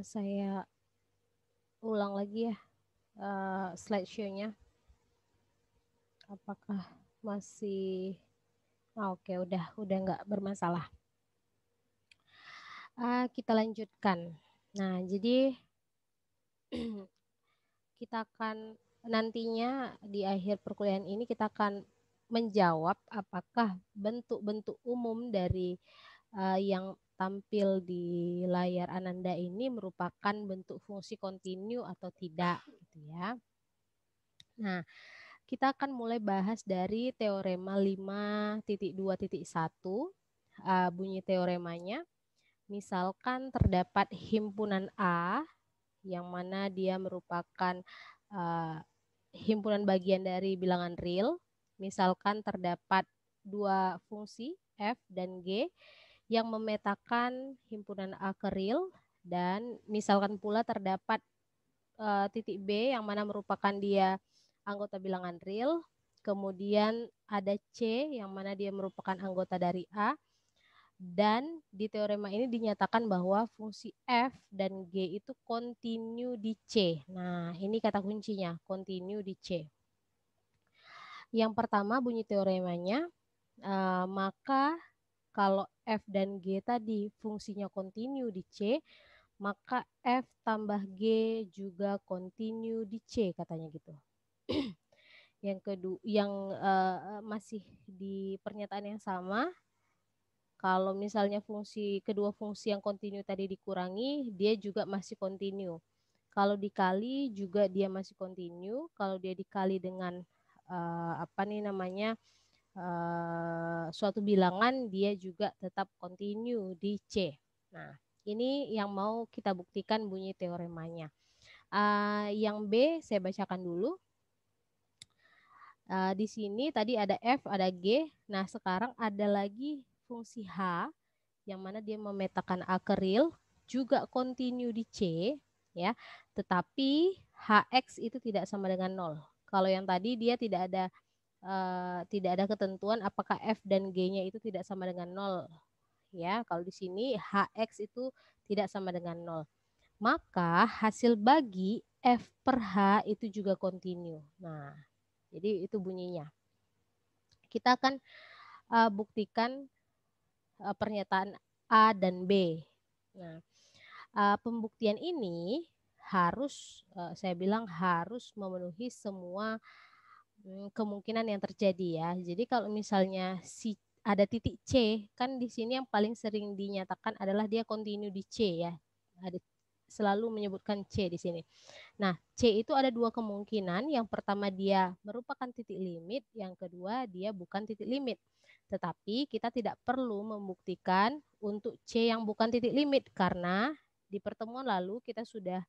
Saya ulang lagi ya slideshow-nya. Apakah masih oke, udah nggak bermasalah. Kita lanjutkan. Nah, jadi kita akan nantinya di akhir perkuliahan ini kita akan menjawab apakah bentuk-bentuk umum dari yang tampil di layar Ananda ini merupakan bentuk fungsi kontinu atau tidak, gitu ya. Nah, kita akan mulai bahas dari teorema 5.2.1. Bunyi teoremanya, misalkan terdapat himpunan A yang mana dia merupakan himpunan bagian dari bilangan real. Misalkan terdapat dua fungsi f dan g yang memetakan himpunan A ke real, dan misalkan pula terdapat titik B yang mana merupakan dia anggota bilangan real, kemudian ada C yang mana dia merupakan anggota dari A, dan di teorema ini dinyatakan bahwa fungsi F dan G itu kontinu di C. Nah, ini kata kuncinya, kontinu di C. Yang pertama bunyi teoremanya, maka kalau F dan G tadi fungsinya kontinu di C, maka F tambah G juga kontinu di C, katanya gitu. Yang kedua, yang masih di pernyataan yang sama, kalau misalnya kedua fungsi yang kontinu tadi dikurangi, dia juga masih kontinu. Kalau dikali juga dia masih kontinu. Kalau dia dikali dengan suatu bilangan, dia juga tetap kontinu di C. Nah, ini yang mau kita buktikan bunyi teoremanya. Yang B saya bacakan dulu. Di sini tadi ada F, ada G. Nah, sekarang ada lagi fungsi H, yang mana dia memetakan A ke real, juga kontinu di C, ya. Tetapi Hx itu tidak sama dengan 0. Kalau yang tadi dia tidak ada ketentuan apakah F dan G-nya itu tidak sama dengan 0. Ya, kalau di sini Hx itu tidak sama dengan 0. Maka hasil bagi F per H itu juga kontinu. Nah, jadi itu bunyinya. Kita akan buktikan pernyataan A dan B. Nah, pembuktian ini harus, saya bilang harus memenuhi semua kemungkinan yang terjadi ya. Jadi kalau misalnya ada titik C, kan di sini yang paling sering dinyatakan adalah dia kontinu di C ya. Ada selalu menyebutkan C di sini. Nah, C itu ada dua kemungkinan. Yang pertama dia merupakan titik limit, yang kedua dia bukan titik limit. Tetapi kita tidak perlu membuktikan untuk C yang bukan titik limit, karena di pertemuan lalu kita sudah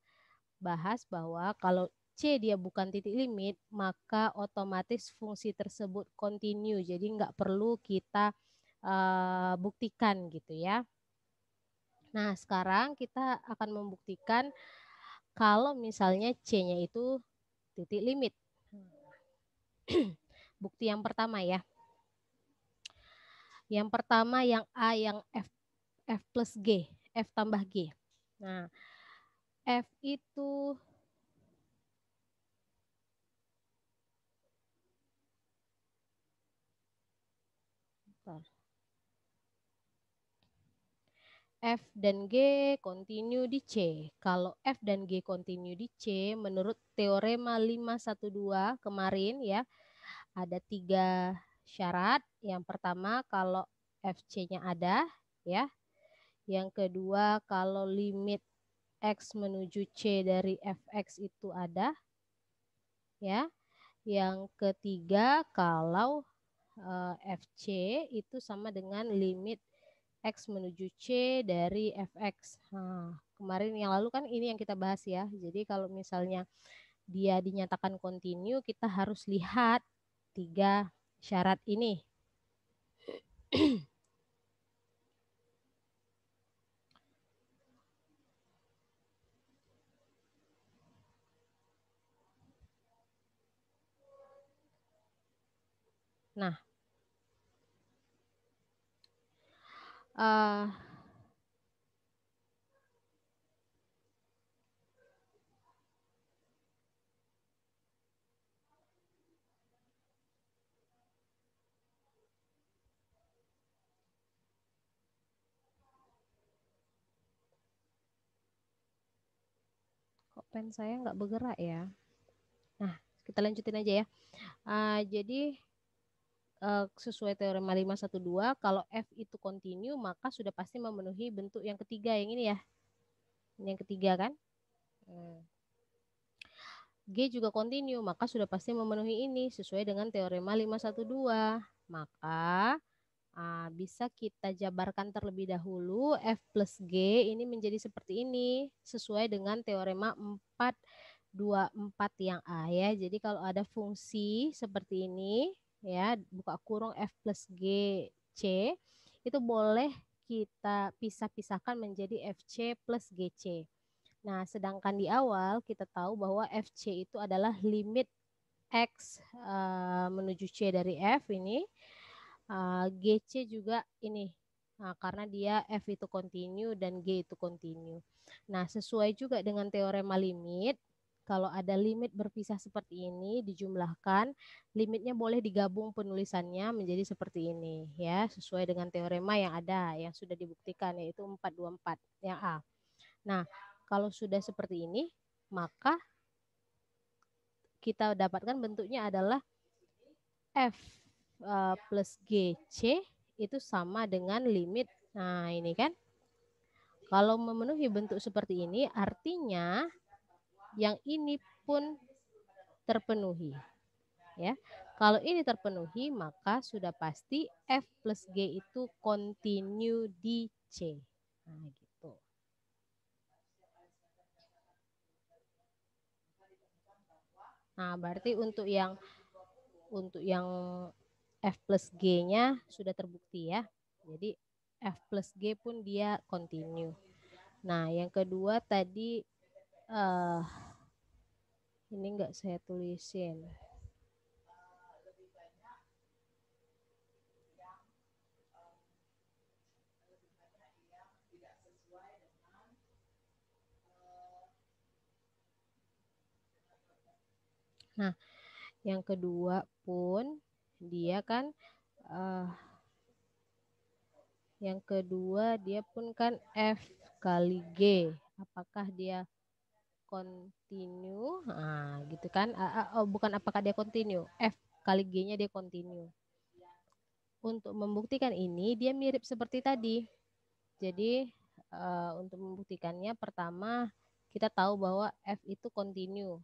bahas bahwa kalau C dia bukan titik limit, maka otomatis fungsi tersebut kontinu. Jadi nggak perlu kita buktikan gitu ya. Nah, sekarang kita akan membuktikan kalau misalnya C-nya itu titik limit. Bukti yang pertama ya. Yang pertama yang A, yang F plus G, F tambah G. Nah, F itu F dan G kontinu di C. Kalau F dan G kontinu di C, menurut teorema 512 kemarin ya, ada 3 syarat. Yang pertama kalau FC-nya ada ya. Yang kedua kalau limit X menuju C dari Fx itu ada ya. Yang ketiga kalau FC itu sama dengan limit X menuju C dari Fx. Nah, kemarin yang lalu kan ini yang kita bahas ya. Jadi kalau misalnya dia dinyatakan kontinu, kita harus lihat 3 syarat ini. Nah, pen saya nggak bergerak ya. Nah, kita lanjutin aja ya. Jadi sesuai teorema 512, kalau F itu kontinu, maka sudah pasti memenuhi bentuk yang ketiga, yang ini ya. Ini yang ketiga kan. G juga kontinu, maka sudah pasti memenuhi ini sesuai dengan teorema 512. Maka bisa kita jabarkan terlebih dahulu F plus G ini menjadi seperti ini sesuai dengan teorema 424 yang A ya. Jadi kalau ada fungsi seperti ini ya, buka kurung F plus G C, itu boleh kita pisah-pisahkan menjadi FC plus GC. Nah, sedangkan di awal kita tahu bahwa FC itu adalah limit X menuju C dari F ini. GC juga ini. Nah, karena dia F itu kontinu dan G itu kontinu. Nah, sesuai juga dengan teorema limit, kalau ada limit berpisah seperti ini dijumlahkan, limitnya boleh digabung penulisannya menjadi seperti ini ya, sesuai dengan teorema yang ada yang sudah dibuktikan yaitu 424 yang A. Nah, kalau sudah seperti ini, maka kita dapatkan bentuknya adalah F plus GC itu sama dengan limit. Nah, ini kan. Kalau memenuhi bentuk seperti ini, artinya yang ini pun terpenuhi. Ya. Kalau ini terpenuhi, maka sudah pasti F plus G itu kontinu di C. Nah, gitu. Nah, berarti untuk yang F plus G-nya sudah terbukti ya. Jadi F plus G pun dia kontinu. Nah, yang kedua tadi ini enggak saya tulisin. Nah, yang kedua pun dia kan yang kedua dia pun kan F kali G. Apakah dia kontinu? Nah, gitu kan. Oh, bukan apakah dia kontinu. F kali G-nya dia kontinu. Untuk membuktikan ini dia mirip seperti tadi. Jadi untuk membuktikannya pertama kita tahu bahwa F itu kontinu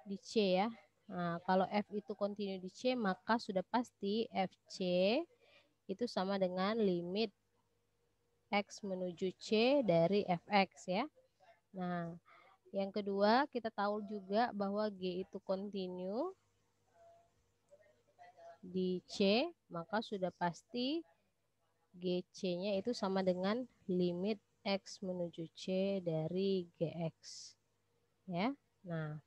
di C ya. Nah, kalau F itu kontinu di C, maka sudah pasti FC itu sama dengan limit X menuju C dari Fx ya. Nah, yang kedua kita tahu juga bahwa G itu kontinu di C, maka sudah pasti GC-nya itu sama dengan limit X menuju C dari Gx. Ya. Nah,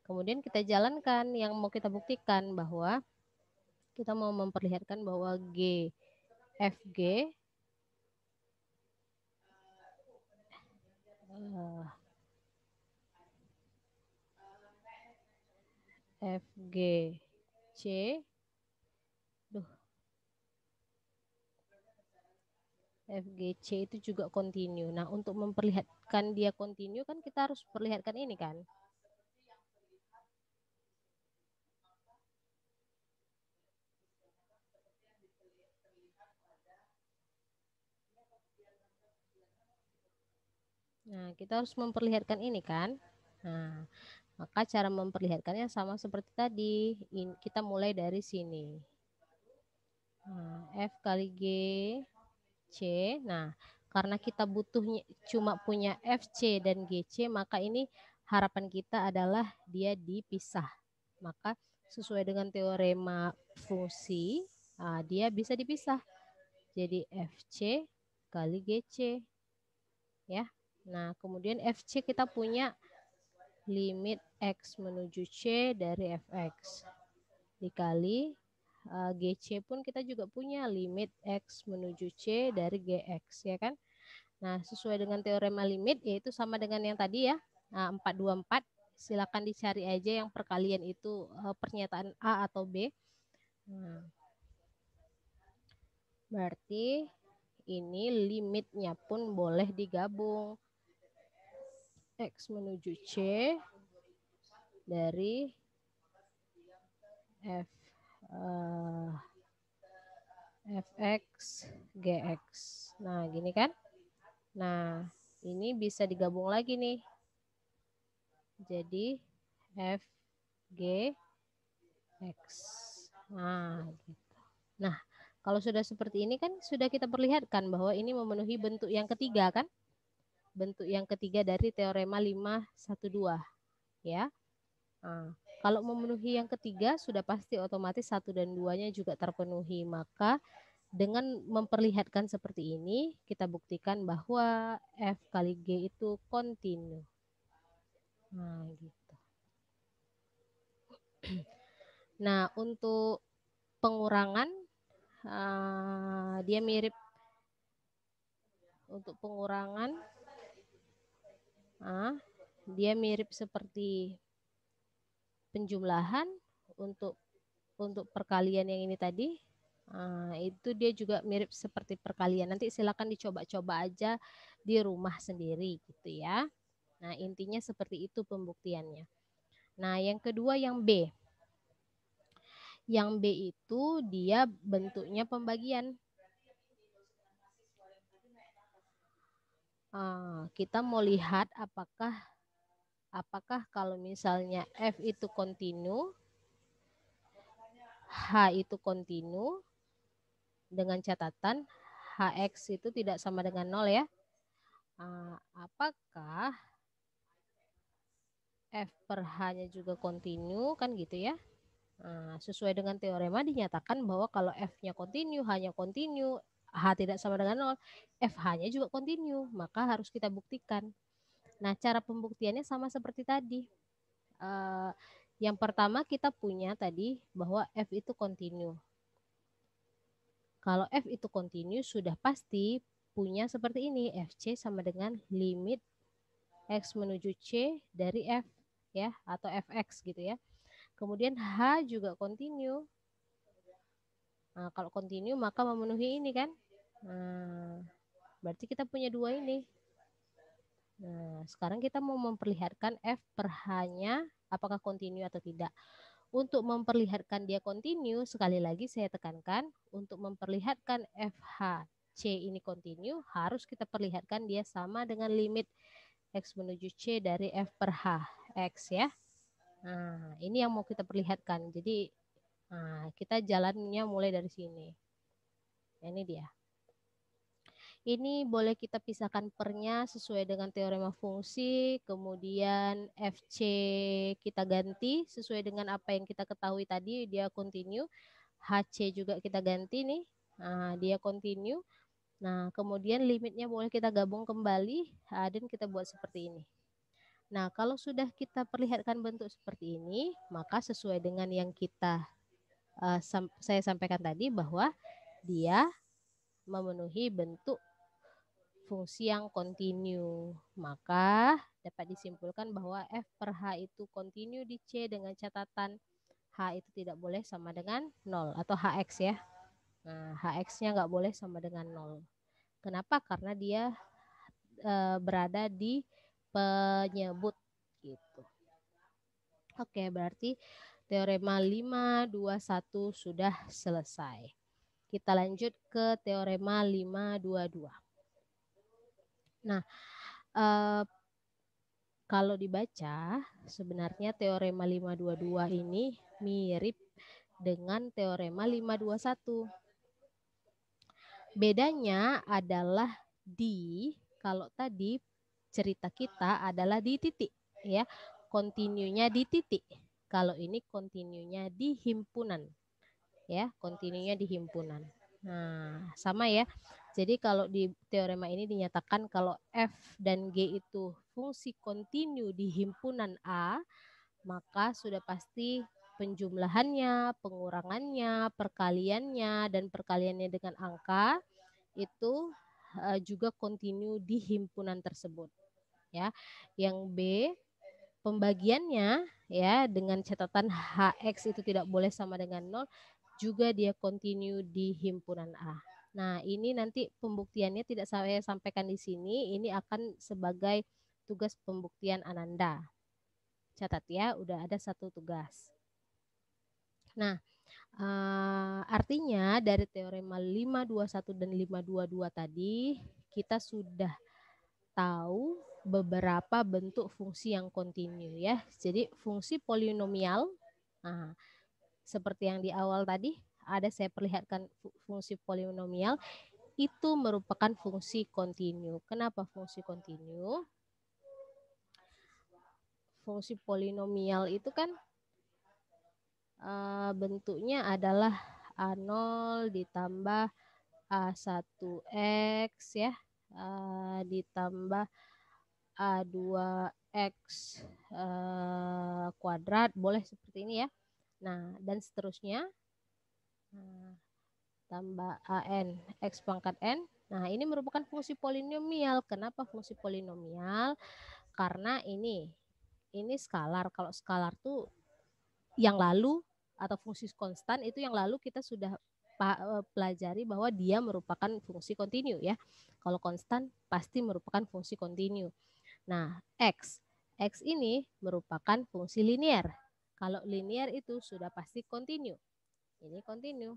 kemudian kita jalankan yang mau kita buktikan bahwa kita mau memperlihatkan bahwa FG FGC FGC itu juga kontinu. Nah, untuk memperlihatkan dia kontinu kan kita harus perlihatkan ini kan. Nah, kita harus memperlihatkan ini kan. Nah, maka cara memperlihatkannya sama seperti tadi. Kita mulai dari sini. Nah, F kali G C. Nah, karena kita butuhnya cuma punya FC dan GC, maka ini harapan kita adalah dia dipisah. Maka sesuai dengan teorema fungsi, dia bisa dipisah. Jadi FC kali GC. Ya. Nah, kemudian FC kita punya limit X menuju C dari Fx dikali GC pun kita juga punya limit X menuju C dari Gx ya kan. Nah, sesuai dengan teorema limit yaitu sama dengan yang tadi ya, 424. Silakan dicari aja yang perkalian itu pernyataan A atau B. Nah, berarti ini limitnya pun boleh digabung. X menuju C dari F Fx Gx. Nah, gini kan? Nah, ini bisa digabung lagi nih. Jadi F G X. Nah, gitu. Nah, kalau sudah seperti ini kan sudah kita perlihatkan bahwa ini memenuhi bentuk yang ketiga kan? Bentuk yang ketiga dari teorema 512 ya. Nah, kalau memenuhi yang ketiga sudah pasti otomatis 1 dan 2-nya juga terpenuhi. Maka dengan memperlihatkan seperti ini, kita buktikan bahwa F kali G itu kontinu. Nah, gitu. Nah, untuk pengurangan, dia mirip. Untuk pengurangan, dia mirip seperti penjumlahan. Untuk perkalian yang ini tadi, itu dia juga mirip seperti perkalian. Nanti silakan dicoba-coba aja di rumah sendiri gitu ya. Nah, intinya seperti itu pembuktiannya. Nah, yang kedua yang B. Yang B itu dia bentuknya pembagian. Kita mau lihat apakah kalau misalnya F itu kontinu, H itu kontinu, dengan catatan Hx itu tidak sama dengan 0 ya. Apakah F per H-nya juga kontinu kan gitu ya. Sesuai dengan teorema dinyatakan bahwa kalau F-nya kontinu, H-nya kontinu, H tidak sama dengan 0, FH-nya juga kontinu, maka harus kita buktikan. Nah, cara pembuktiannya sama seperti tadi. Yang pertama kita punya tadi bahwa F itu kontinu. Kalau F itu kontinu sudah pasti punya seperti ini, FC sama dengan limit X menuju C dari F ya, atau Fx gitu ya. Kemudian H juga kontinu. Nah, kalau kontinu maka memenuhi ini kan. Nah, berarti kita punya dua ini. Nah, sekarang kita mau memperlihatkan F per H-nya apakah kontinu atau tidak. Untuk memperlihatkan dia kontinu, sekali lagi saya tekankan, untuk memperlihatkan FHC ini kontinu, harus kita perlihatkan dia sama dengan limit X menuju C dari F per H, X ya. Nah, ini yang mau kita perlihatkan. Jadi, kita jalannya mulai dari sini. Ini dia. Ini boleh kita pisahkan pernya sesuai dengan teorema fungsi, kemudian FC kita ganti sesuai dengan apa yang kita ketahui tadi, dia kontinu. HC juga kita ganti nih, dia kontinu. Nah, kemudian limitnya boleh kita gabung kembali, dan kita buat seperti ini. Nah, kalau sudah kita perlihatkan bentuk seperti ini, maka sesuai dengan yang saya sampaikan tadi bahwa dia memenuhi bentuk fungsi yang kontinu. Maka dapat disimpulkan bahwa F per H itu kontinu di C dengan catatan H itu tidak boleh sama dengan 0 atau Hx ya. Nah, Hx-nya nggak boleh sama dengan 0. Kenapa? Karena dia berada di penyebut gitu. Oke, berarti teorema 521 sudah selesai. Kita lanjut ke teorema 522. Nah, kalau dibaca sebenarnya teorema 522 ini mirip dengan teorema 521. Bedanya adalah kalau tadi cerita kita adalah di titik ya, kontinunya di titik. Kalau ini kontinunya di himpunan ya, kontinunya di himpunan. Nah, sama ya. Jadi kalau di teorema ini dinyatakan kalau F dan G itu fungsi kontinu di himpunan A, maka sudah pasti penjumlahannya, pengurangannya, perkaliannya, dan perkaliannya dengan angka itu juga kontinu di himpunan tersebut. Ya, yang B pembagiannya ya dengan catatan Hx itu tidak boleh sama dengan 0, juga dia kontinu di himpunan A. Nah, ini nanti pembuktiannya tidak saya sampaikan di sini, ini akan sebagai tugas pembuktian Ananda. Catat ya, udah ada 1 tugas. Nah, artinya dari teorema 521 dan 522 tadi kita sudah tahu beberapa bentuk fungsi yang kontinu ya. Jadi fungsi polinomial, nah, seperti yang di awal tadi ada saya perlihatkan fungsi polinomial itu merupakan fungsi kontinu. Kenapa fungsi kontinu? Fungsi polinomial itu kan bentuknya adalah A0 ditambah A1X ya, ditambah A2X kuadrat, boleh seperti ini ya. Nah, dan seterusnya. Nah, tambah AN, X pangkat N. Nah, ini merupakan fungsi polinomial. Kenapa fungsi polinomial? Karena ini skalar. Kalau skalar tuh yang lalu atau fungsi konstan itu yang lalu kita sudah pelajari bahwa dia merupakan fungsi kontinu ya. Kalau konstan pasti merupakan fungsi kontinu. Nah, X ini merupakan fungsi linear. Kalau linear itu sudah pasti kontinu. Ini kontinu.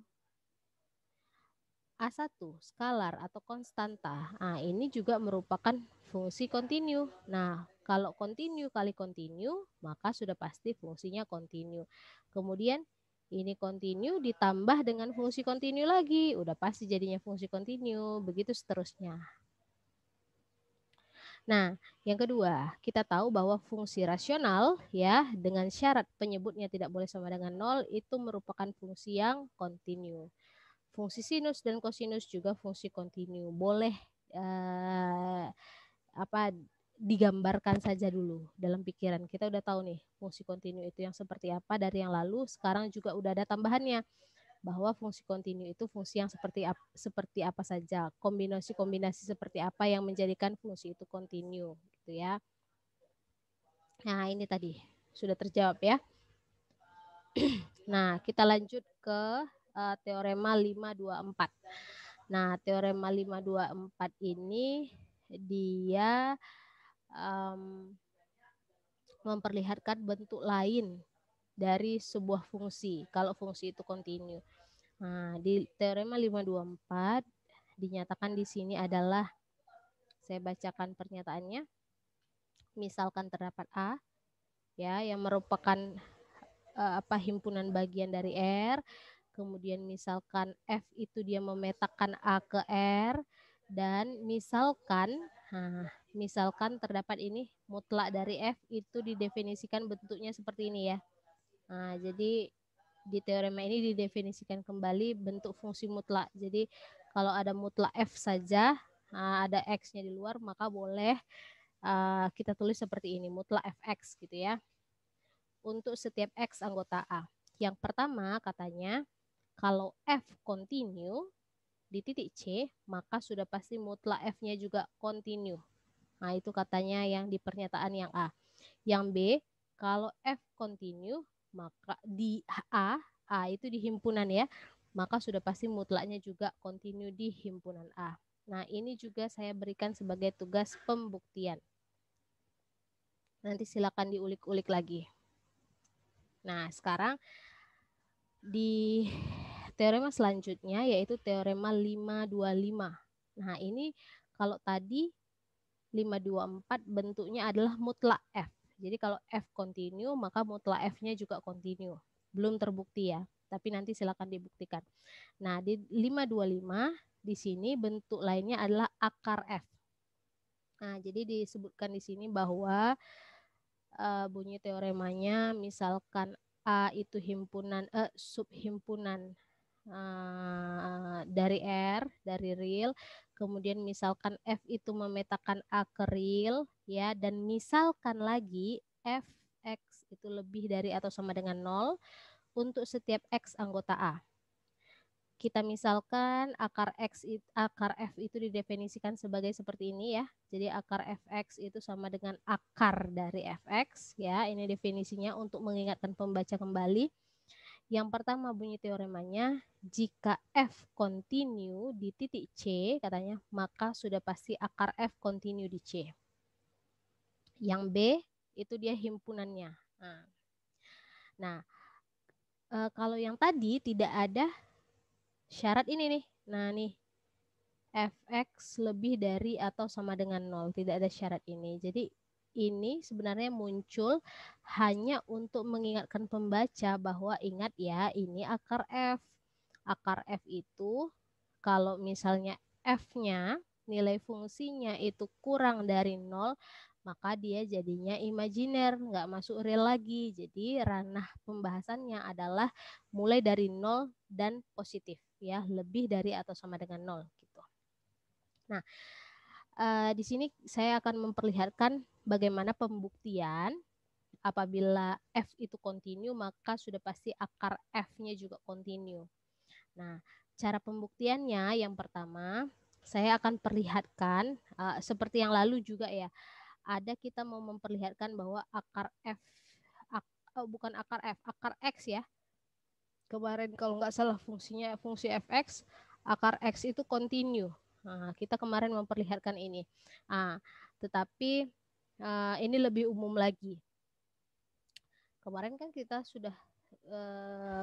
A1 skalar atau konstanta. Nah, ini juga merupakan fungsi kontinu. Nah, kalau kontinu kali kontinu, maka sudah pasti fungsinya kontinu. Kemudian ini kontinu ditambah dengan fungsi kontinu lagi, udah pasti jadinya fungsi kontinu, begitu seterusnya. Nah, yang kedua, kita tahu bahwa fungsi rasional ya dengan syarat penyebutnya tidak boleh sama dengan 0 itu merupakan fungsi yang kontinu. Fungsi sinus dan kosinus juga fungsi kontinu. Boleh digambarkan saja dulu dalam pikiran. Kita udah tahu nih fungsi kontinu itu yang seperti apa dari yang lalu. Sekarang juga udah ada tambahannya bahwa fungsi kontinu itu fungsi yang seperti apa saja. Kombinasi-kombinasi seperti apa yang menjadikan fungsi itu kontinu gitu ya. Nah, ini tadi sudah terjawab ya. Nah, kita lanjut ke teorema 524. Nah, teorema 524 ini dia memperlihatkan bentuk lain dari sebuah fungsi kalau fungsi itu kontinu. Nah, di teorema 524 dinyatakan di sini adalah, saya bacakan pernyataannya. Misalkan terdapat A ya yang merupakan himpunan bagian dari R. Kemudian misalkan F itu dia memetakan A ke R, dan misalkan terdapat ini mutlak dari F itu didefinisikan bentuknya seperti ini ya. Nah, jadi di teorema ini didefinisikan kembali bentuk fungsi mutlak. Jadi kalau ada mutlak F saja, ada X-nya di luar, maka boleh kita tulis seperti ini, mutlak Fx gitu ya. Untuk setiap X anggota A. Yang pertama katanya, kalau F kontinu di titik C, maka sudah pasti mutlak F-nya juga kontinu. Nah, itu katanya yang di pernyataan yang A. Yang B, kalau F kontinu, maka di A itu di himpunan ya, maka sudah pasti mutlaknya juga kontinu di himpunan A. Nah, ini juga saya berikan sebagai tugas pembuktian. Nanti silakan diulik-ulik lagi. Nah, sekarang di teorema selanjutnya yaitu teorema 525. Nah, ini kalau tadi 524 bentuknya adalah mutlak F. Jadi kalau F kontinu, maka mutlak F-nya juga kontinu. Belum terbukti ya, tapi nanti silakan dibuktikan. Nah, di 525 di sini bentuk lainnya adalah akar F. Nah, jadi disebutkan di sini bahwa bunyi teoremanya misalkan A itu himpunan subhimpunan dari R, dari real, kemudian misalkan F itu memetakan A ke real ya, dan misalkan lagi Fx itu lebih dari atau sama dengan 0 untuk setiap X anggota A. Kita misalkan akar F itu didefinisikan sebagai seperti ini ya. Jadi akar Fx itu sama dengan akar dari Fx ya. Ini definisinya untuk mengingatkan pembaca kembali. Yang pertama bunyi teoremanya, jika F kontinu di titik C katanya, maka sudah pasti akar F kontinu di C. Yang B itu dia himpunannya. Nah, kalau yang tadi tidak ada syarat ini nih. Nah, nih fx lebih dari atau sama dengan 0. Tidak ada syarat ini. Jadi ini sebenarnya muncul hanya untuk mengingatkan pembaca bahwa ingat ya, ini akar F. Akar F itu kalau misalnya F-nya, nilai fungsinya itu kurang dari 0, maka dia jadinya imajiner, nggak masuk real lagi. Jadi ranah pembahasannya adalah mulai dari 0 dan positif, ya, lebih dari atau sama dengan 0 gitu. Nah, di sini saya akan memperlihatkan bagaimana pembuktian apabila F itu kontinu, maka sudah pasti akar F-nya juga kontinu. Nah, cara pembuktiannya yang pertama, saya akan perlihatkan seperti yang lalu juga ya. Ada kita mau memperlihatkan bahwa akar F, bukan akar F, akar X ya. Kemarin kalau nggak salah fungsinya fungsi fx, akar X itu kontinu. Nah, kita kemarin memperlihatkan ini. Tetapi ini lebih umum lagi. Kemarin kan kita sudah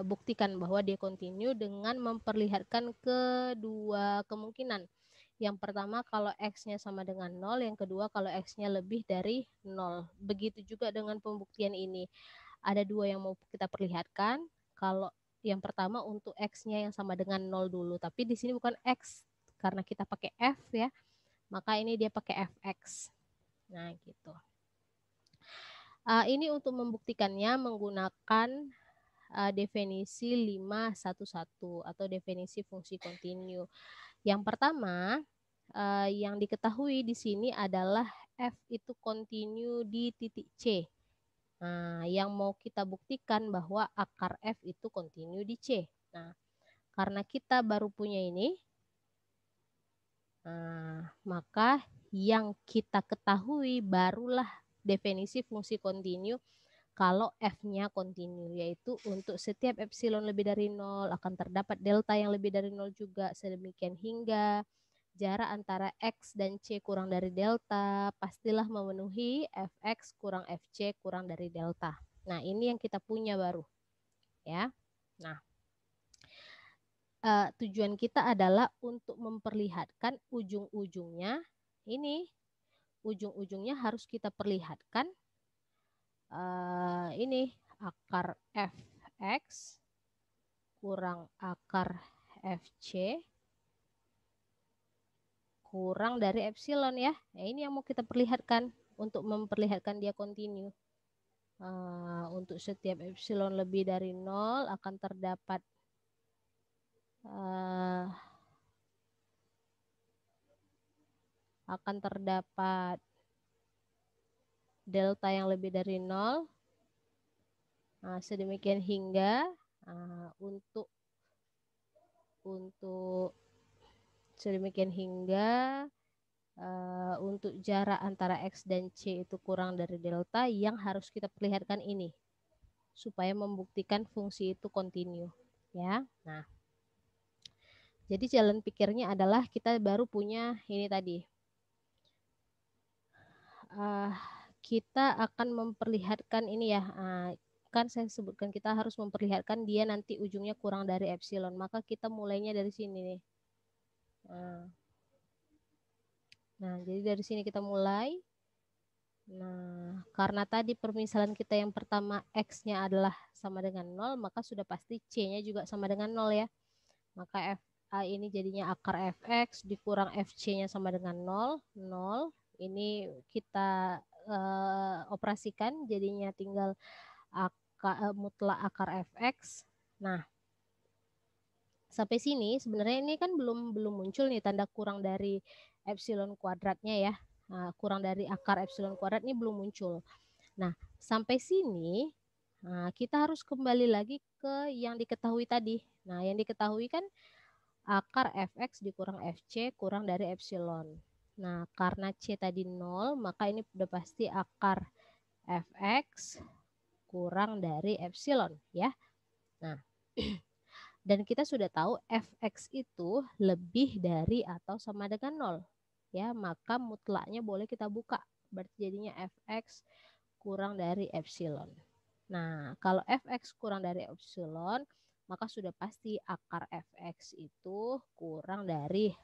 buktikan bahwa dia kontinu dengan memperlihatkan kedua kemungkinan. Yang pertama kalau X-nya sama dengan 0, yang kedua kalau X-nya lebih dari 0. Begitu juga dengan pembuktian ini. Ada dua yang mau kita perlihatkan. Kalau yang pertama untuk X-nya yang sama dengan 0 dulu, tapi di sini bukan X karena kita pakai F ya, maka ini dia pakai Fx. Nah, gitu. Ini untuk membuktikannya menggunakan definisi 511 atau definisi fungsi kontinu. Yang pertama, yang diketahui di sini adalah F itu kontinu di titik C. Nah, yang mau kita buktikan bahwa akar F itu kontinu di C. Nah, karena kita baru punya ini, maka yang kita ketahui barulah definisi fungsi kontinu kalau F-nya kontinu, yaitu untuk setiap epsilon lebih dari 0 akan terdapat delta yang lebih dari 0 juga, sedemikian hingga jarak antara X dan C kurang dari delta, pastilah memenuhi Fx kurang Fc kurang dari delta. Nah, ini yang kita punya baru. Ya. Nah, tujuan kita adalah untuk memperlihatkan ujung-ujungnya ini. Ujung-ujungnya harus kita perlihatkan ini akar Fx kurang akar Fc kurang dari epsilon ya. Nah, ini yang mau kita perlihatkan untuk memperlihatkan dia kontinu. Untuk setiap epsilon lebih dari 0 akan terdapat delta yang lebih dari 0. Sedemikian hingga untuk sedemikian hingga untuk jarak antara X dan C itu kurang dari delta, yang harus kita perlihatkan ini supaya membuktikan fungsi itu kontinu ya. Nah, jadi jalan pikirnya adalah kita baru punya ini tadi. Kita akan memperlihatkan ini ya, kan saya sebutkan kita harus memperlihatkan dia nanti ujungnya kurang dari epsilon, maka kita mulainya dari sini nih. Nah, jadi dari sini kita mulai. Nah, karena tadi permisalan kita yang pertama X-nya adalah sama dengan 0, maka sudah pasti C-nya juga sama dengan 0 ya. Maka ini jadinya akar Fx dikurang Fc-nya sama dengan 0. 0. Ini kita operasikan, jadinya tinggal mutlak akar Fx. Nah, sampai sini sebenarnya ini kan belum muncul nih tanda kurang dari epsilon kuadratnya ya. Kurang dari akar epsilon kuadrat ini belum muncul. Nah, sampai sini kita harus kembali lagi ke yang diketahui tadi. Nah, yang diketahui kan akar Fx dikurang Fc kurang dari epsilon. Nah, karena C tadi 0, maka ini udah pasti akar Fx kurang dari epsilon ya. Nah, dan kita sudah tahu Fx itu lebih dari atau sama dengan 0. Ya, maka mutlaknya boleh kita buka. berarti jadinya fx kurang dari epsilon. Nah, kalau fx kurang dari epsilon, maka sudah pasti akar fx itu kurang dari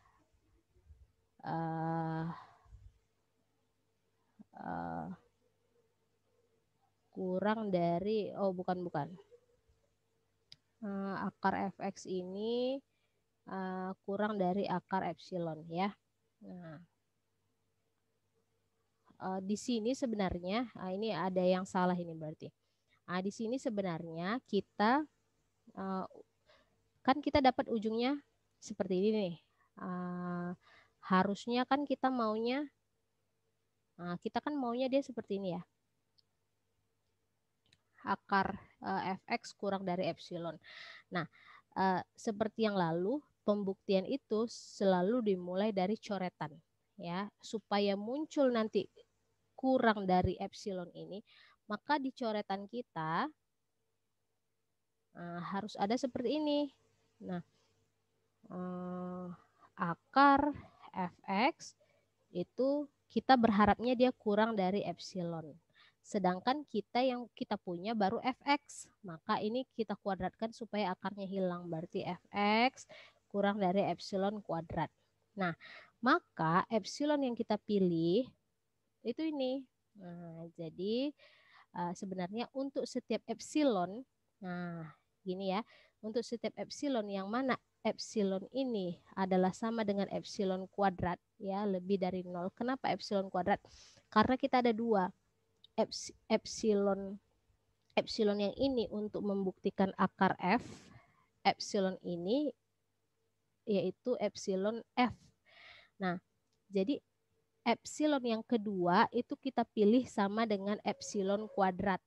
bukan akar fx ini kurang dari akar epsilon ya. Nah, di sini sebenarnya ini ada yang salah ini berarti. Di sini sebenarnya kita kan kita dapat ujungnya seperti ini nih. Harusnya kan kita maunya, kita kan maunya dia seperti ini ya. Akar fx kurang dari epsilon. Nah, seperti yang lalu, pembuktian itu selalu dimulai dari coretan ya, supaya muncul nanti kurang dari epsilon ini, maka di coretan kita harus ada seperti ini. Nah, akar fx itu kita berharapnya dia kurang dari epsilon. Sedangkan yang kita punya baru fx. Maka ini kita kuadratkan supaya akarnya hilang. Berarti fx kurang dari epsilon kuadrat. Nah, maka epsilon yang kita pilih itu ini. Nah, jadi sebenarnya untuk setiap epsilon, nah gini ya, untuk setiap epsilon yang mana epsilon ini adalah sama dengan epsilon kuadrat ya, lebih dari 0. Kenapa epsilon kuadrat? Karena kita ada dua. Epsilon yang ini untuk membuktikan akar f, epsilon ini yaitu epsilon f. Nah, jadi epsilon yang kedua itu kita pilih sama dengan epsilon kuadrat.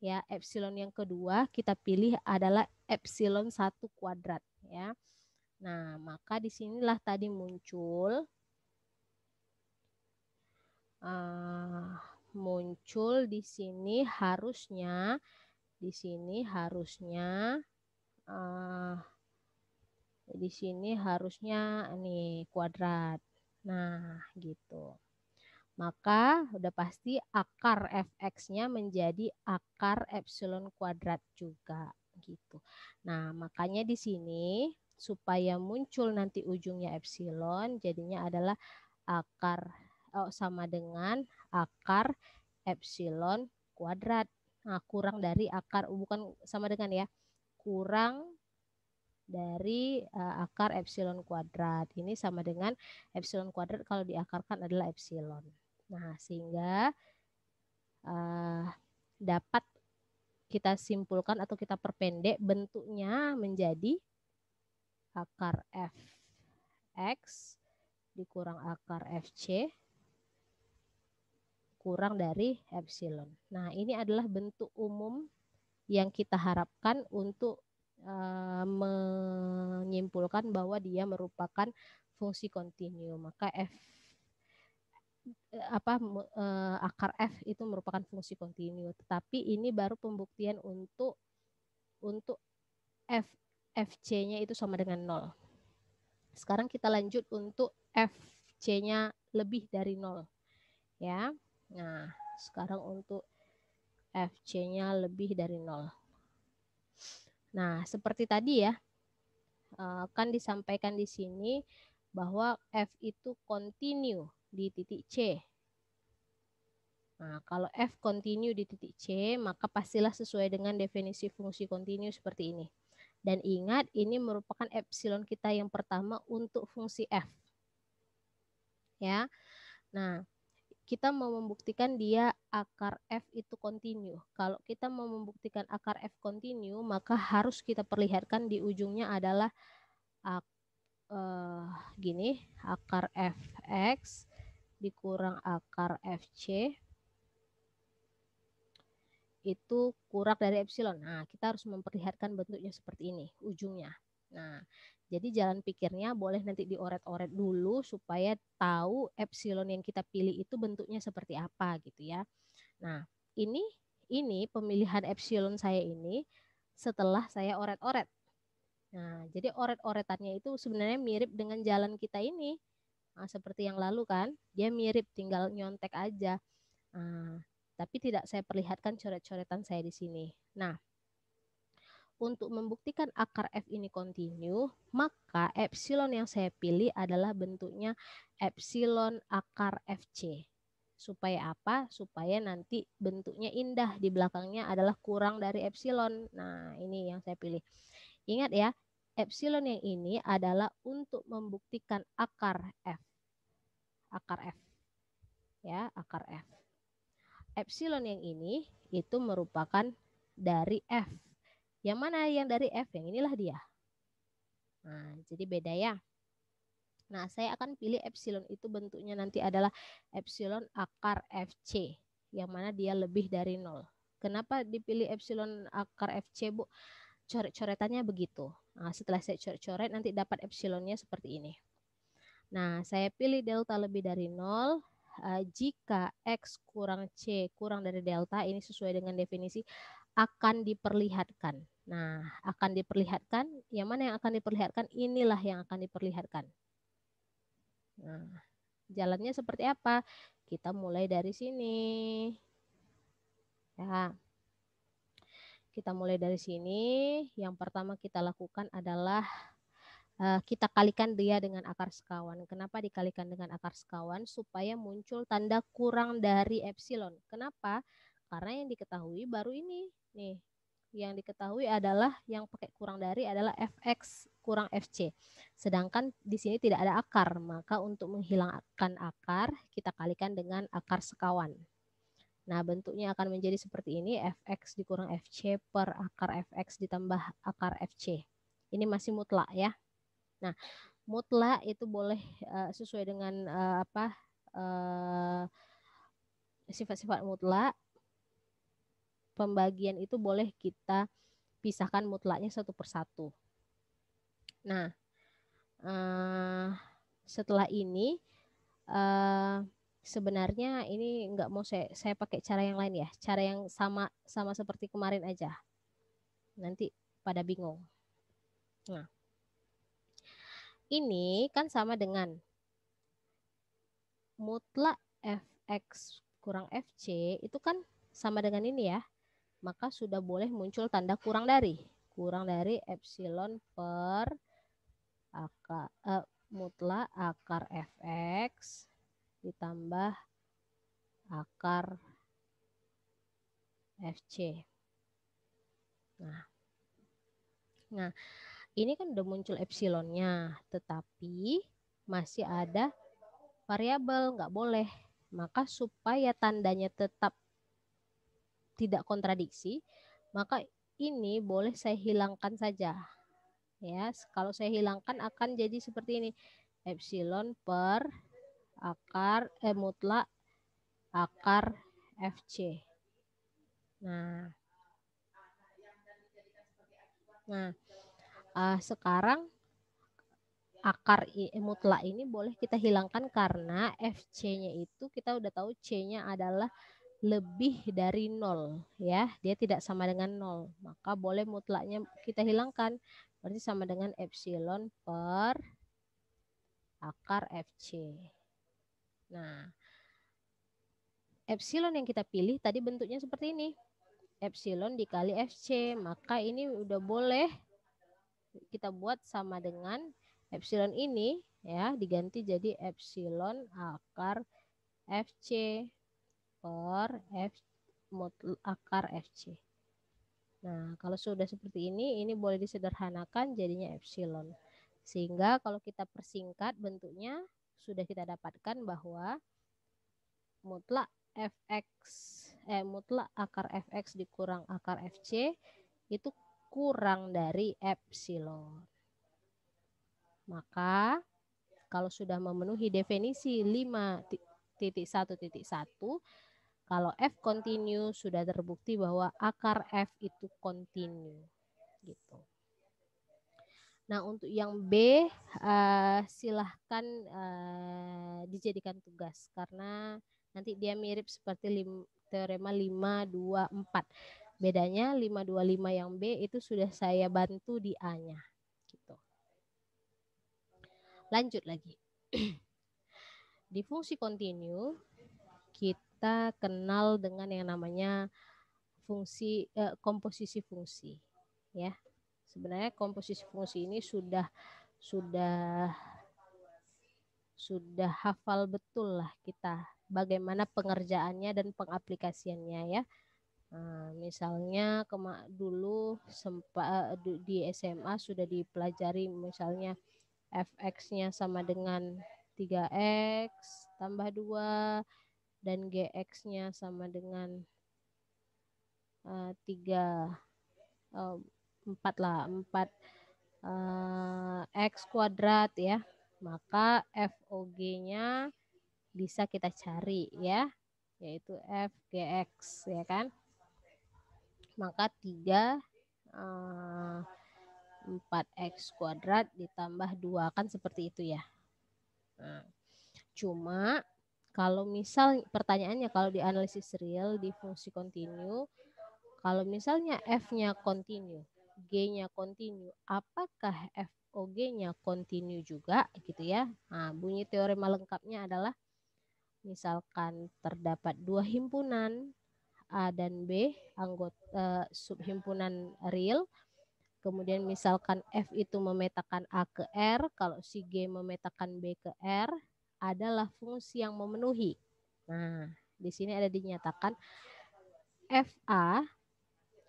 Ya, epsilon yang kedua kita pilih adalah epsilon 1 kuadrat ya. Nah, maka disinilah tadi muncul di sini harusnya nih kuadrat. Nah, gitu. Maka udah pasti akar fx-nya menjadi akar epsilon kuadrat juga gitu. Nah, makanya di sini supaya muncul nanti ujungnya epsilon, jadinya adalah akar sama dengan akar epsilon kuadrat. Nah, kurang dari akar, bukan sama dengan ya, kurang dari akar epsilon kuadrat. Ini sama dengan epsilon kuadrat kalau diakarkan adalah epsilon. Nah, sehingga dapat kita simpulkan atau kita perpendek bentuknya menjadi akar fx dikurang akar fc kurang dari epsilon. Nah, ini adalah bentuk umum yang kita harapkan untuk menyimpulkan bahwa dia merupakan fungsi kontinu. Maka akar f itu merupakan fungsi kontinu. Tetapi ini baru pembuktian untuk fc-nya itu sama dengan 0. Sekarang kita lanjut untuk fc-nya lebih dari 0. Ya. Nah, sekarang untuk fc-nya lebih dari 0. Nah, seperti tadi ya, kan disampaikan di sini bahwa f itu kontinu di titik C. Nah, kalau f kontinu di titik C, maka pastilah sesuai dengan definisi fungsi kontinu seperti ini. Dan ingat, ini merupakan epsilon kita yang pertama untuk fungsi f. Ya. Nah, kita mau membuktikan dia akar f itu kontinu. Kalau kita mau membuktikan akar f kontinu, maka harus kita perlihatkan di ujungnya adalah gini, akar fx dikurang akar fc itu kurang dari epsilon. Nah, kita harus memperlihatkan bentuknya seperti ini, ujungnya. Nah, jadi jalan pikirnya boleh nanti dioret-oret dulu supaya tahu epsilon yang kita pilih itu bentuknya seperti apa gitu ya. Nah, ini pemilihan epsilon saya ini setelah saya oret-oret. Nah, jadi oret-oretannya itu sebenarnya mirip dengan jalan kita ini. Nah, seperti yang lalu kan, dia mirip, tinggal nyontek aja. Nah, tapi tidak saya perlihatkan coret-coretan saya di sini. Nah, untuk membuktikan akar F ini kontinu, maka epsilon yang saya pilih adalah bentuknya epsilon akar FC. Supaya apa? Supaya nanti bentuknya indah, di belakangnya adalah kurang dari epsilon. Nah, ini yang saya pilih. Ingat ya, epsilon yang ini adalah untuk membuktikan akar F. Akar F. Ya, akar F. Epsilon yang ini itu merupakan dari F. Yang mana yang dari F? Yang inilah dia. Nah, jadi beda ya. Nah, saya akan pilih epsilon itu bentuknya nanti adalah epsilon akar FC. Yang mana dia lebih dari 0. Kenapa dipilih epsilon akar FC, Bu? Coret-coretannya begitu. Nah, setelah saya coret-coret nanti dapat epsilonnya seperti ini. Nah, saya pilih delta lebih dari 0. Jika X kurang C kurang dari delta, ini sesuai dengan definisi, akan diperlihatkan. Nah, akan diperlihatkan, yang mana yang akan diperlihatkan? Inilah yang akan diperlihatkan. Nah, jalannya seperti apa? Kita mulai dari sini. Ya. Kita mulai dari sini. Yang pertama kita lakukan adalah kita kalikan dia dengan akar sekawan. Kenapa dikalikan dengan akar sekawan? Supaya muncul tanda kurang dari epsilon. Kenapa? Karena yang diketahui baru ini. Nih, yang diketahui adalah yang pakai kurang dari adalah fx kurang fc. Sedangkan di sini tidak ada akar, maka untuk menghilangkan akar kita kalikan dengan akar sekawan. Nah, bentuknya akan menjadi seperti ini, fx dikurang fc per akar fx ditambah akar fc. Ini masih mutlak ya. Nah, mutlak itu boleh sesuai dengan sifat-sifat mutlak. Pembagian itu boleh kita pisahkan mutlaknya satu persatu. Nah, setelah ini sebenarnya ini nggak mau saya pakai cara yang lain ya, cara yang sama seperti kemarin aja. Nanti pada bingung. Nah, ini kan sama dengan mutlak fx kurang fc itu kan sama dengan ini ya. Maka sudah boleh muncul tanda kurang dari epsilon per akar mutlak akar fx ditambah akar fc. Nah, ini kan udah muncul epsilonnya, tetapi masih ada variabel, nggak boleh. Maka supaya tandanya tetap tidak kontradiksi, maka ini boleh saya hilangkan saja. Ya, kalau saya hilangkan akan jadi seperti ini. Epsilon per akar mutlak akar fc. Nah, sekarang akar mutlak ini boleh kita hilangkan karena fc-nya itu kita udah tahu c-nya adalah lebih dari 0 ya, dia tidak sama dengan 0, maka boleh mutlaknya kita hilangkan, berarti sama dengan epsilon per akar fc. Nah, epsilon yang kita pilih tadi bentuknya seperti ini, epsilon dikali fc, maka ini udah boleh kita buat sama dengan epsilon ini ya, diganti jadi epsilon akar fc per akar fc. Nah, kalau sudah seperti ini boleh disederhanakan jadinya epsilon. Sehingga kalau kita persingkat bentuknya sudah kita dapatkan bahwa mutlak fx mutlak akar fx dikurang akar fc itu kurang dari epsilon. Maka kalau sudah memenuhi definisi 5.1.1, kalau F kontinu sudah terbukti bahwa akar F itu kontinu. Gitu. Nah, untuk yang B silahkan dijadikan tugas karena nanti dia mirip seperti teorema 524. Bedanya 525 yang B itu sudah saya bantu di A-nya. Gitu. Lanjut lagi. Di fungsi kontinu kita kita kenal dengan yang namanya fungsi komposisi fungsi ya. Sebenarnya komposisi fungsi ini sudah hafal betul lah kita bagaimana pengerjaannya dan pengaplikasiannya ya. Nah, misalnya dulu sempat di SMA sudah dipelajari misalnya fx-nya sama dengan 3x tambah 2 dan gx-nya sama dengan 4 lah 4 x kuadrat ya, maka FOG-nya bisa kita cari ya, yaitu FGX ya kan. Maka 4x kuadrat ditambah 2 kan seperti itu ya. Nah, cuma kalau misal pertanyaannya kalau di analisis real di fungsi kontinu, kalau misalnya F-nya kontinu, G-nya kontinu, apakah FOG-nya kontinu juga gitu ya. Nah, bunyi teorema lengkapnya adalah misalkan terdapat dua himpunan A dan B, anggota subhimpunan real. Kemudian misalkan F itu memetakan A ke R, kalau si G memetakan B ke R, adalah fungsi yang memenuhi. Nah, di sini ada dinyatakan FA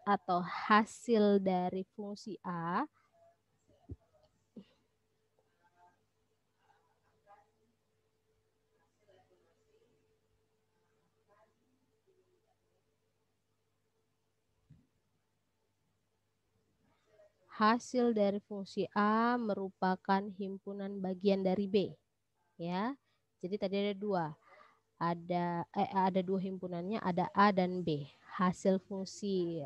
atau hasil dari fungsi A merupakan himpunan bagian dari B ya. Jadi tadi ada dua. Ada dua himpunannya, ada A dan B. Hasil fungsi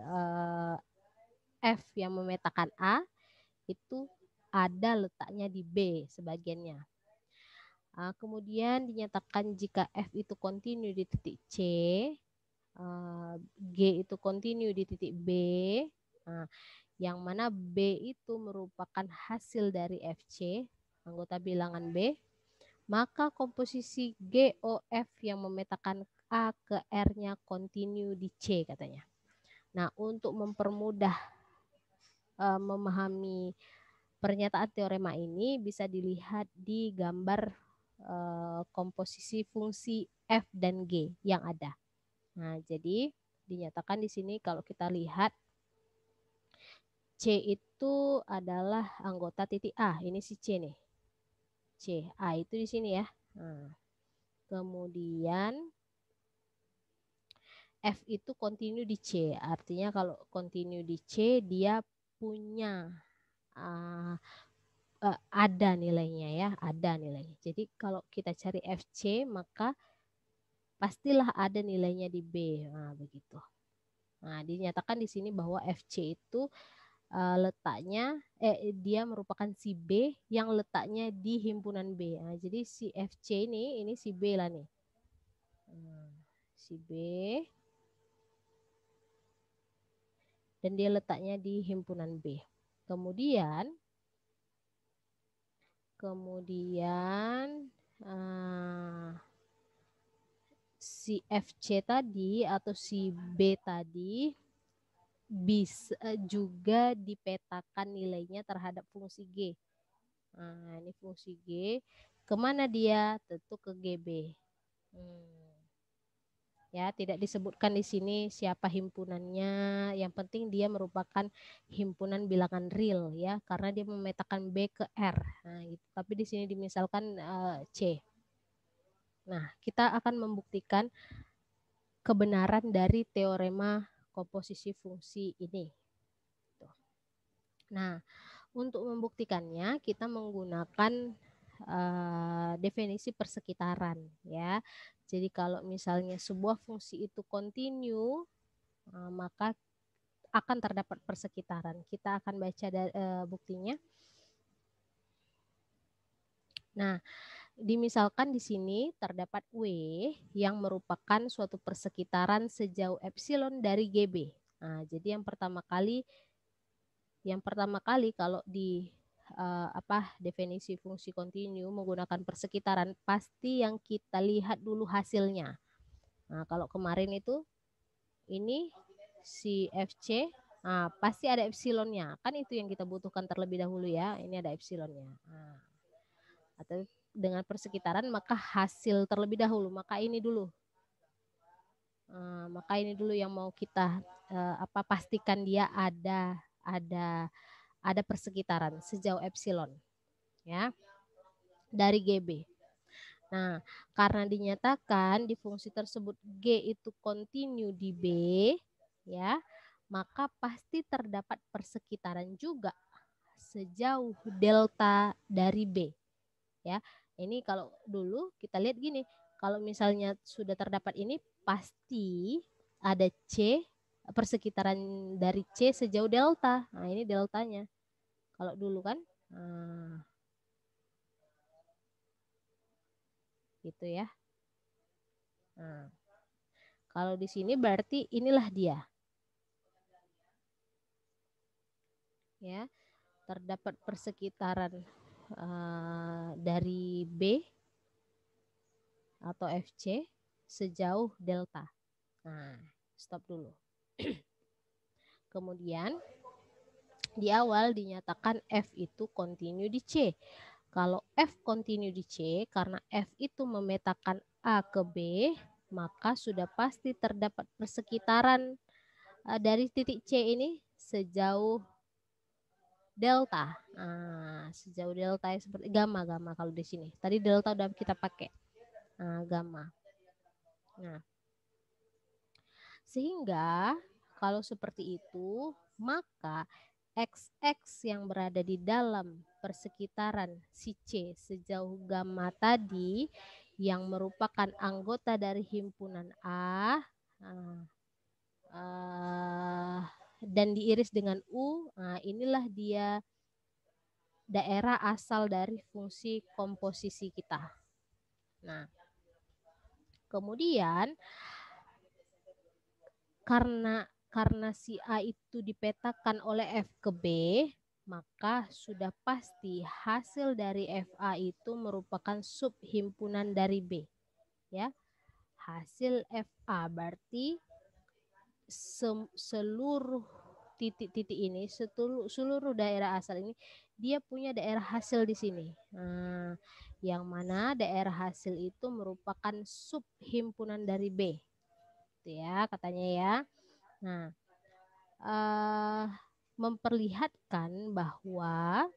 F yang memetakan A itu ada letaknya di B sebagiannya. Kemudian dinyatakan jika F itu kontinu di titik C, G itu kontinu di titik B, yang mana B itu merupakan hasil dari FC, anggota bilangan B, maka komposisi GOF yang memetakan A ke R-nya kontinu di C katanya. Nah, untuk mempermudah memahami pernyataan teorema ini bisa dilihat di gambar komposisi fungsi F dan G yang ada. Nah, jadi dinyatakan di sini kalau kita lihat C itu adalah anggota titik A. Ini si C nih. C, A itu di sini ya. Nah, kemudian F itu kontinu di C. Artinya kalau kontinu di C dia punya ada nilainya ya, ada nilainya. Jadi kalau kita cari FC maka pastilah ada nilainya di B. Nah, begitu. Nah, dinyatakan di sini bahwa FC itu letaknya dia merupakan si B yang letaknya di himpunan B. Nah, jadi si FC ini si B lah nih. Si B dan dia letaknya di himpunan B. Kemudian si FC tadi atau si B tadi bisa juga dipetakan nilainya terhadap fungsi G. Nah, ini fungsi G. Kemana dia? Tentu ke GB. Ya, tidak disebutkan di sini siapa himpunannya. Yang penting dia merupakan himpunan bilangan real ya, karena dia memetakan B ke R. Nah, gitu. Tapi di sini dimisalkan C. Nah, kita akan membuktikan kebenaran dari teorema komposisi fungsi ini. Nah, untuk membuktikannya kita menggunakan definisi persekitaran ya. Jadi kalau misalnya sebuah fungsi itu kontinu, maka akan terdapat persekitaran. Kita akan baca buktinya. Nah, dimisalkan di sini terdapat W yang merupakan suatu persekitaran sejauh epsilon dari GB. Nah, jadi yang pertama kali kalau di definisi fungsi kontinu menggunakan persekitaran, pasti yang kita lihat dulu hasilnya. Nah, kalau kemarin itu ini si FC, nah, pasti ada epsilonnya. Kan itu yang kita butuhkan terlebih dahulu ya. Ini ada epsilonnya. Nah, atau dengan persekitaran maka hasil terlebih dahulu. Maka ini dulu. Maka ini dulu yang mau kita pastikan dia ada persekitaran sejauh epsilon ya dari GB. Nah, karena dinyatakan di fungsi tersebut G itu kontinu di B, ya, maka pasti terdapat persekitaran juga sejauh delta dari B, ya. Ini kalau dulu kita lihat gini, kalau misalnya sudah terdapat ini pasti ada C, persekitaran dari C sejauh delta. Nah, ini deltanya. Kalau dulu kan, gitu ya. Nah, kalau di sini berarti inilah dia. Ya, terdapat persekitaran dari B atau FC sejauh delta. Nah, stop dulu. Kemudian di awal dinyatakan F itu kontinu di C. Kalau F kontinu di C, karena F itu memetakan A ke B, maka sudah pasti terdapat persekitaran dari titik C ini sejauh delta. Nah, sejauh delta seperti gamma kalau di sini. Tadi delta udah kita pakai. Nah, gamma. Nah, sehingga kalau seperti itu, maka XX yang berada di dalam persekitaran si C sejauh gamma tadi yang merupakan anggota dari himpunan A dan diiris dengan U, inilah dia daerah asal dari fungsi komposisi kita. Nah, kemudian karena si A itu dipetakan oleh F ke B, maka sudah pasti hasil dari FA itu merupakan subhimpunan dari B. Ya. Hasil FA berarti seluruh titik-titik ini, seluruh daerah asal ini dia punya daerah hasil di sini. Nah, yang mana daerah hasil itu merupakan subhimpunan dari B. Itu ya katanya ya. Nah, memperlihatkan bahwa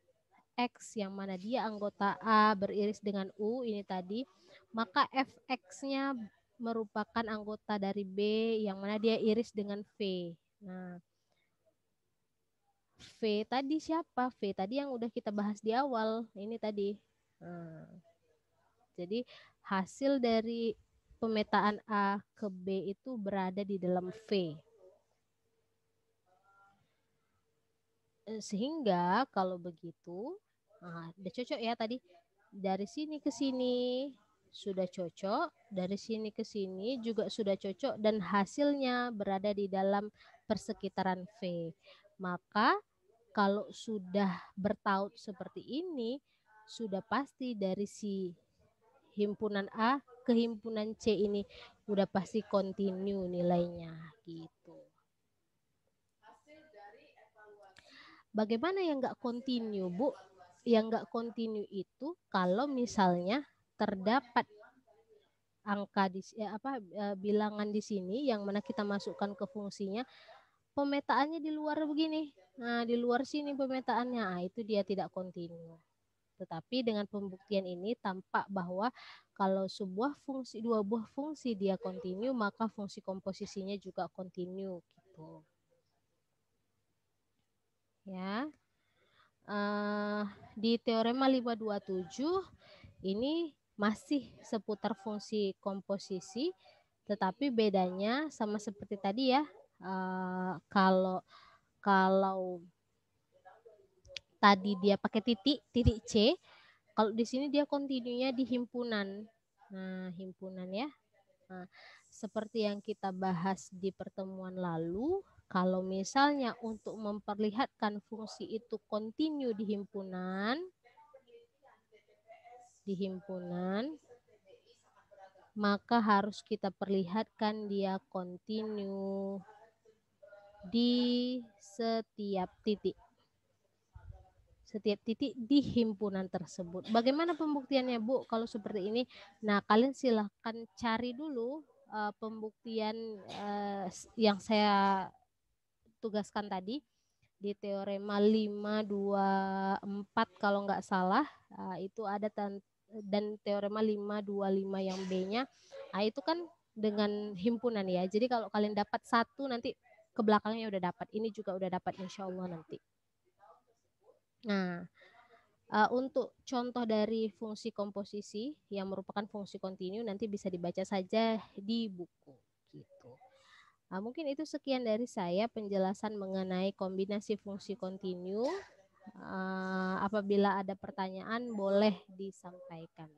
X yang mana dia anggota A beriris dengan U ini tadi, maka Fx-nya merupakan anggota dari B yang mana dia iris dengan V. Nah, V tadi siapa? V tadi yang udah kita bahas di awal, ini tadi. Nah, jadi hasil dari pemetaan A ke B itu berada di dalam V. Sehingga kalau begitu, udah cocok ya tadi. Dari sini ke sini sudah cocok, dari sini ke sini juga sudah cocok dan hasilnya berada di dalam persekitaran V. Maka kalau sudah bertaut seperti ini, sudah pasti dari si himpunan A ke himpunan C ini udah pasti kontinu nilainya gitu. Bagaimana yang nggak kontinu, Bu? Yang nggak kontinu itu kalau misalnya terdapat angka di bilangan di sini yang mana kita masukkan ke fungsinya, pemetaannya di luar begini. Nah, di luar sini pemetaannya, itu dia tidak kontinu. Tetapi dengan pembuktian ini tampak bahwa kalau dua buah fungsi dia kontinu, maka fungsi komposisinya juga kontinu gitu. Ya. Di teorema 527 ini masih seputar fungsi komposisi, tetapi bedanya sama seperti tadi ya. Kalau tadi dia pakai titik C, kalau di sini dia kontinunya di himpunan. Nah, himpunan ya. Nah, seperti yang kita bahas di pertemuan lalu, kalau misalnya untuk memperlihatkan fungsi itu kontinu di himpunan, maka harus kita perlihatkan dia kontinu di setiap titik. Setiap titik di himpunan tersebut. Bagaimana pembuktiannya, Bu? Kalau seperti ini, nah kalian silahkan cari dulu pembuktian yang saya tugaskan tadi di teorema 524 kalau nggak salah. Itu ada dan teorema 525 yang B-nya. Nah, itu kan dengan himpunan ya. Jadi kalau kalian dapat satu, nanti ke belakangnya udah dapat. Ini juga udah dapat insya Allah nanti. Nah, untuk contoh dari fungsi komposisi yang merupakan fungsi kontinu nanti bisa dibaca saja di buku gitu. Mungkin itu sekian dari saya penjelasan mengenai kombinasi fungsi kontinu. Apabila ada pertanyaan boleh disampaikan.